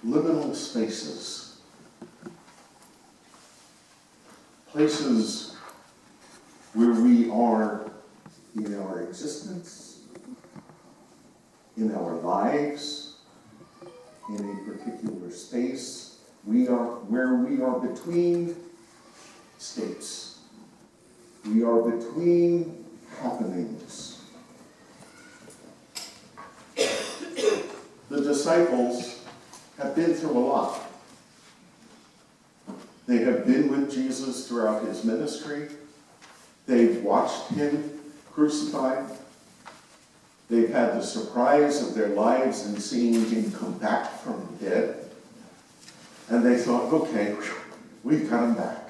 liminal spaces. Places where we are in our existence, in our lives, in a particular space. We are where we are between states. We are between happenings. The disciples have been through a lot. They have been with Jesus throughout his ministry. They've watched him crucified. They've had the surprise of their lives in seeing him come back from the dead. And they thought, okay, we've got him back.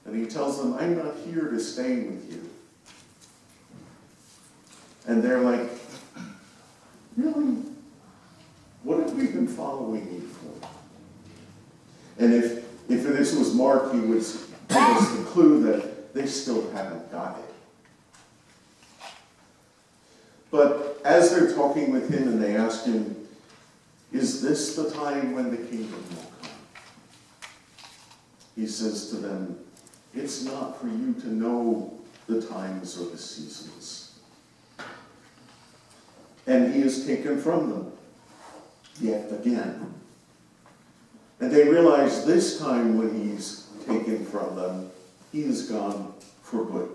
And he tells them, I'm not here to stay with you. And they're like, really? What have we been following you for? And if this was Mark, he would give us the clue that they still haven't got it. But as they're talking with him and they ask him, is this the time when the kingdom will come? He says to them, it's not for you to know the times or the seasons. And he is taken from them yet again. And they realize this time when he's taken from them, he is gone for good.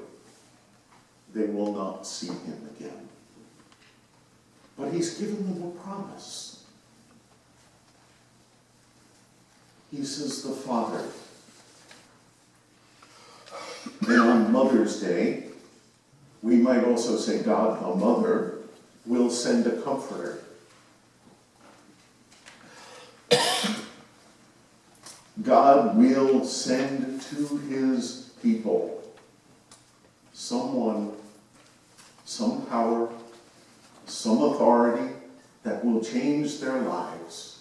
They will not see him again. But he's given them a promise. He says, the Father. And on Mother's Day, we might also say God the Mother will send a comforter. God will send to his people someone, some power, some authority that will change their lives,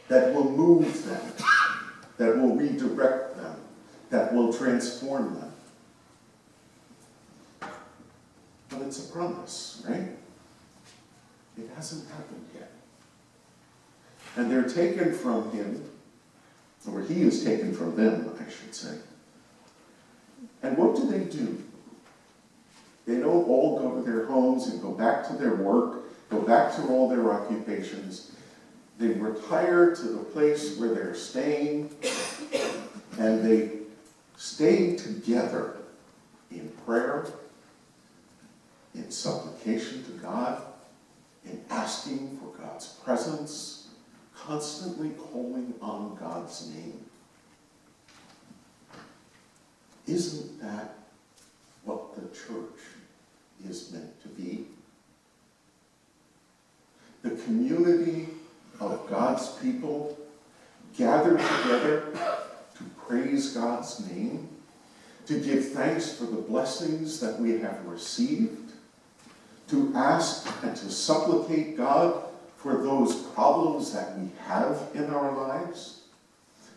that will move them, that will redirect them, that will transform them. But it's a promise, right? It hasn't happened yet. And they're taken from him, or he is taken from them, I should say. And what do? They don't all go to their homes and go back to their work, go back to all their occupations. They retire to the place where they're staying, and they stay together in prayer, in supplication to God, in asking for God's presence, constantly calling on God's name. Isn't that what the church is meant to be? The community of God's people gathered together to praise God's name, to give thanks for the blessings that we have received, to ask and to supplicate God for those problems that we have in our lives,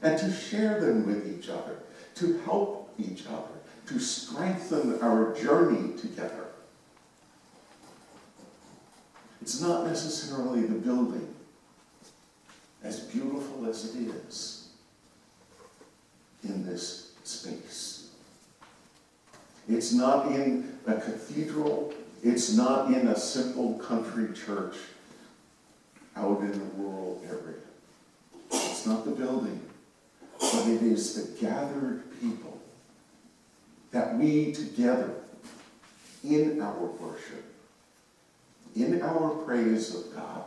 and to share them with each other, to help each other, to strengthen our journey together. It's not necessarily the building, as beautiful as it is in this space. It's not in a cathedral. It's not in a simple country church out in a rural area. It's not the building, but it is the gathered people that we together, in our worship, in our praise of God,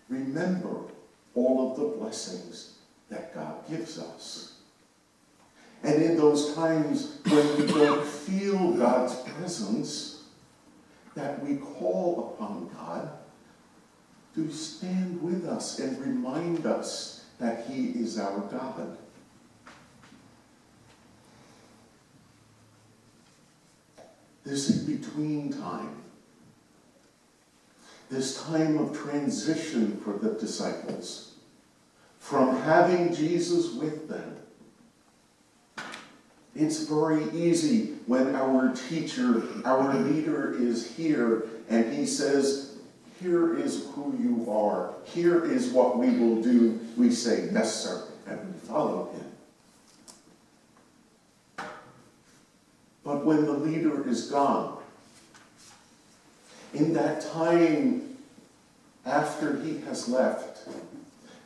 remember all of the blessings that God gives us. And in those times when we don't feel God's presence, that we call upon God to stand with us and remind us that he is our God. This in-between time, this time of transition for the disciples, from having Jesus with them. It's very easy when our teacher, our leader is here, and he says, here is who you are, here is what we will do, we say, yes, sir, and we follow him. But when the leader is gone, in that time after he has left,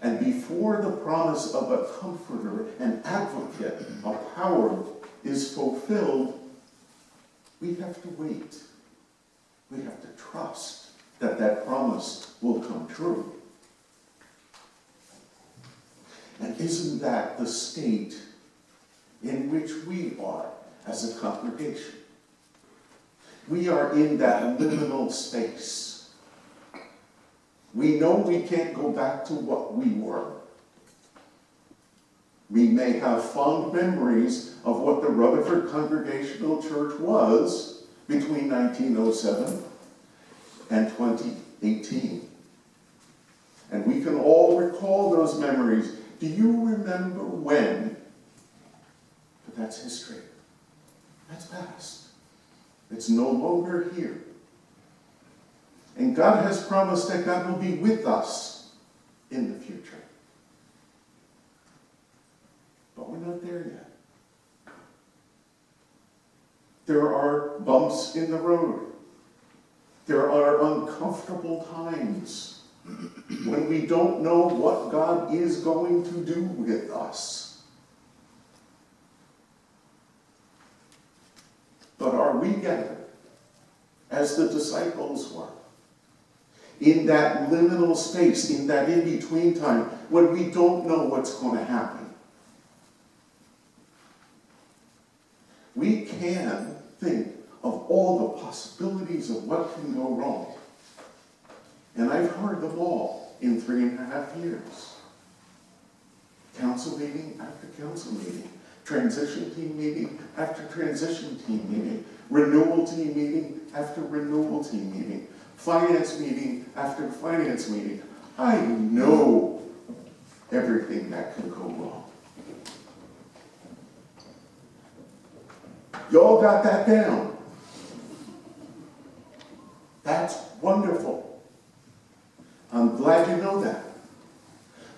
and before the promise of a comforter, an advocate, a power is fulfilled, we have to wait. We have to trust that that promise will come true. And isn't that the state in which we are as a congregation? We are in that liminal space. We know we can't go back to what we were. We may have fond memories of what the Rutherford Congregational Church was between 1907 and 2018. And we can all recall those memories. Do you remember when? But that's history. That's past. It's no longer here. And God has promised that God will be with us in the future. But we're not there yet. There are bumps in the road. There are uncomfortable times when we don't know what God is going to do with us. But are we gathered, as the disciples were, in that liminal space, in that in-between time, when we don't know what's going to happen? We can think of all the possibilities of what can go wrong. And I've heard them all in 3.5 years. Council meeting after council meeting. Transition team meeting after transition team meeting. Renewal team meeting after renewal team meeting. Finance meeting after finance meeting. I know everything that can go wrong. Y'all got that down. That's wonderful. I'm glad you know that.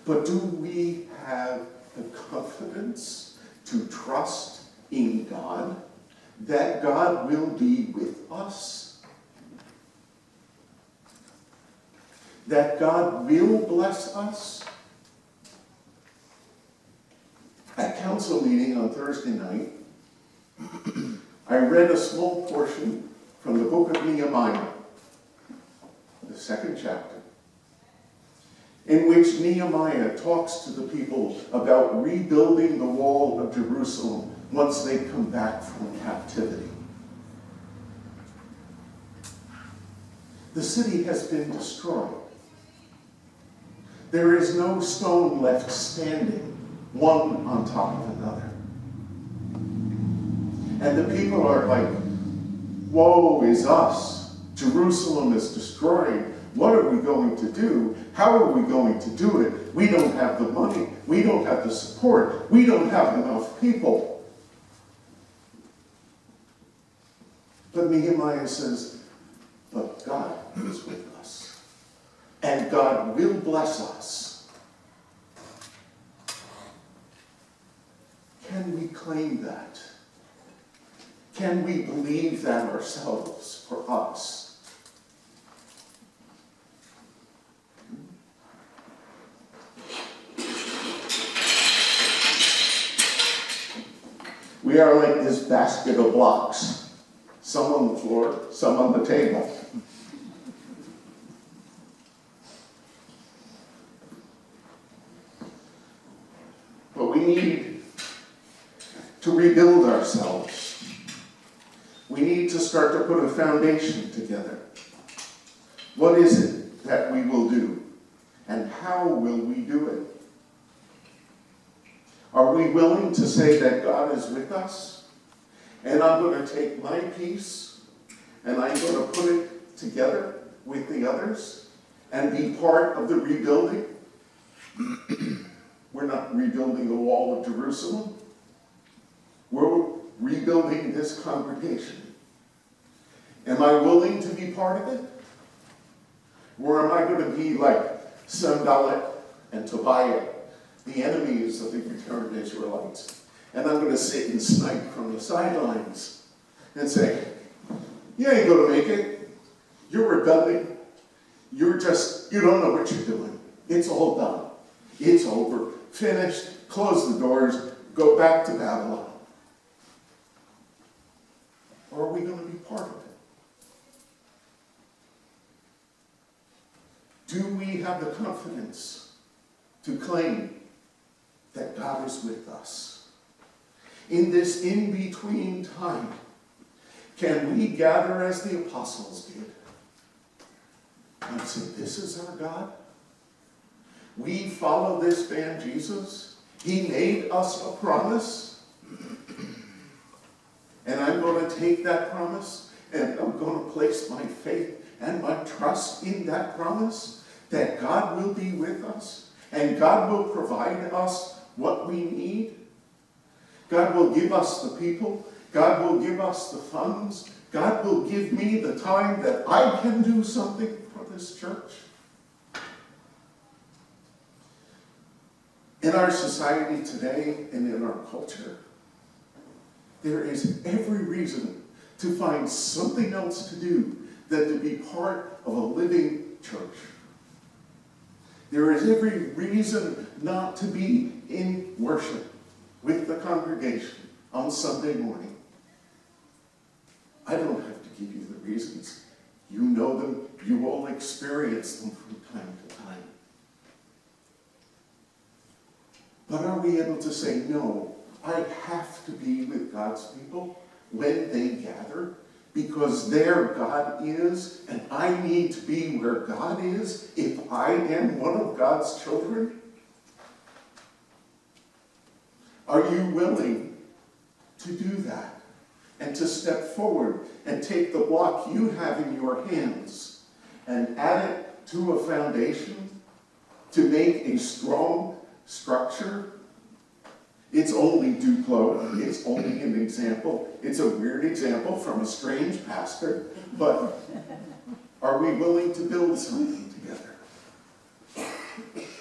But do we have the confidence to trust in God, that God will be with us? That God will bless us? At council meeting on Thursday night, I read a small portion from the book of Nehemiah, the 2nd chapter, in which Nehemiah talks to the people about rebuilding the wall of Jerusalem once they come back from captivity. The city has been destroyed. There is no stone left standing, one on top of another. And the people are like, woe is us. Jerusalem is destroyed. What are we going to do? How are we going to do it? We don't have the money. We don't have the support. We don't have enough people. But Nehemiah says, but God is with us. And God will bless us. Can we claim that? Can we believe that ourselves for us? We are like this basket of blocks. Some on the floor, some on the table. But we need to rebuild ourselves. We need to start to put a foundation together. What is it that we will do? And how will we do it? Are we willing to say that God is with us? And I'm going to take my piece and I'm going to put it together with the others and be part of the rebuilding? We're not rebuilding the wall of Jerusalem. We're rebuilding this congregation. Am I willing to be part of it? Or am I going to be like Sanballat and Tobiah, the enemies of the returned Israelites? And I'm going to sit and snipe from the sidelines and say, you ain't going to make it. You're rebelling. You don't know what you're doing. It's all done. It's over. Finished. Close the doors. Go back to Babylon. Or are we going to be part of it? Do we have the confidence to claim that God is with us? In this in-between time, can we gather as the apostles did and say, this is our God? We follow this man Jesus. He made us a promise. And I'm going to take that promise and I'm going to place my faith and my trust in that promise that God will be with us and God will provide us what we need. God will give us the people. God will give us the funds. God will give me the time that I can do something for this church. In our society today and in our culture, there is every reason to find something else to do than to be part of a living church. There is every reason not to be in worship with the congregation on Sunday morning. I don't have to give you the reasons. You know them. You all experience them from time to time. But are we able to say, no, I have to be with God's people when they gather because there God is and I need to be where God is if I am one of God's children? Are you willing to do that and to step forward and take the block you have in your hands and add it to a foundation to make a strong structure? It's only Duplo. It's only an example. It's a weird example from a strange pastor. But are we willing to build something together?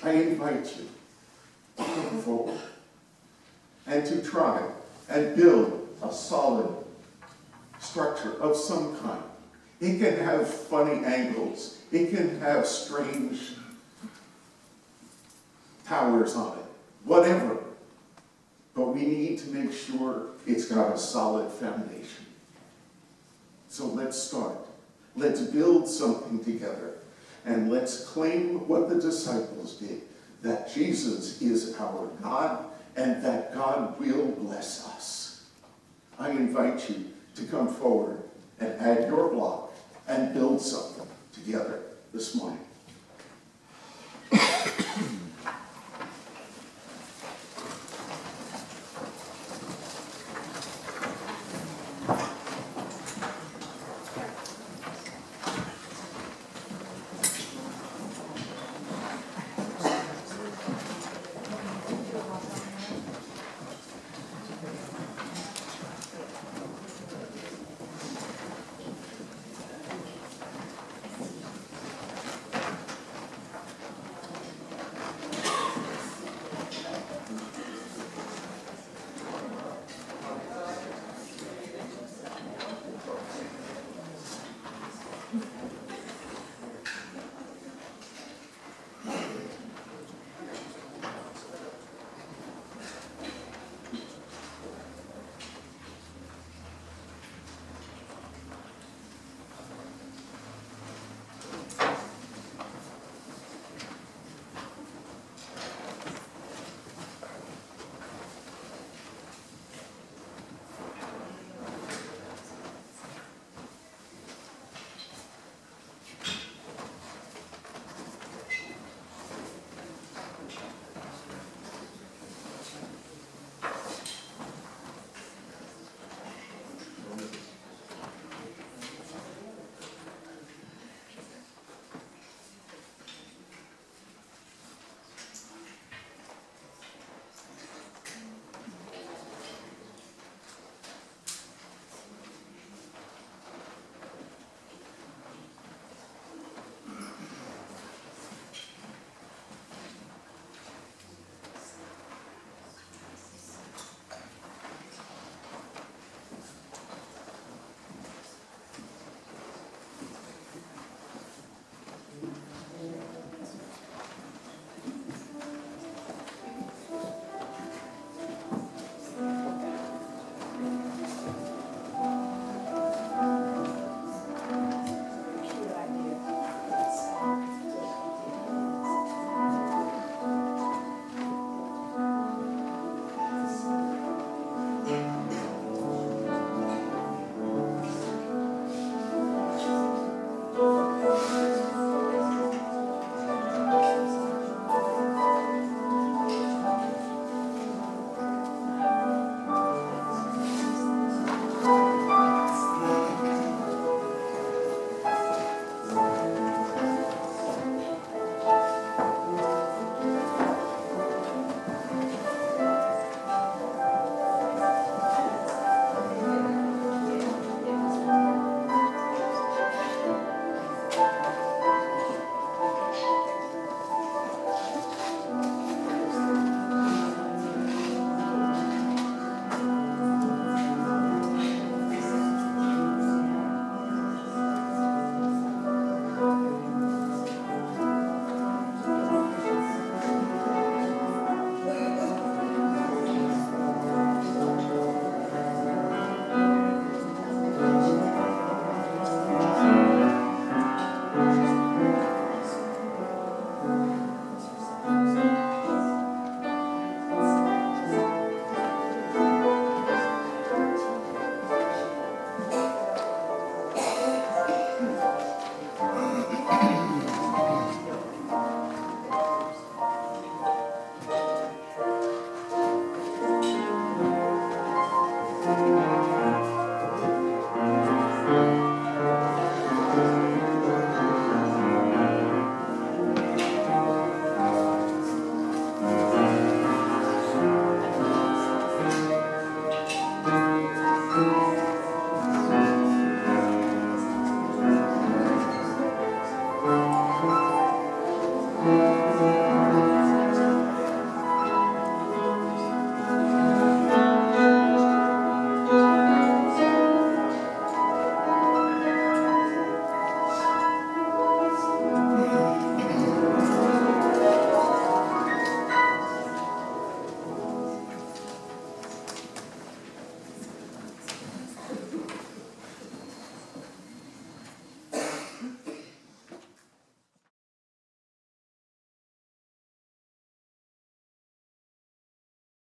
I invite you to come forward and to try and build a solid structure of some kind. It can have funny angles. It can have strange towers on it. Whatever. But we need to make sure it's got a solid foundation. So let's start. Let's build something together. And let's claim what the disciples did. That Jesus is our God and that God will bless us. I invite you to come forward and add your block and build something together this morning.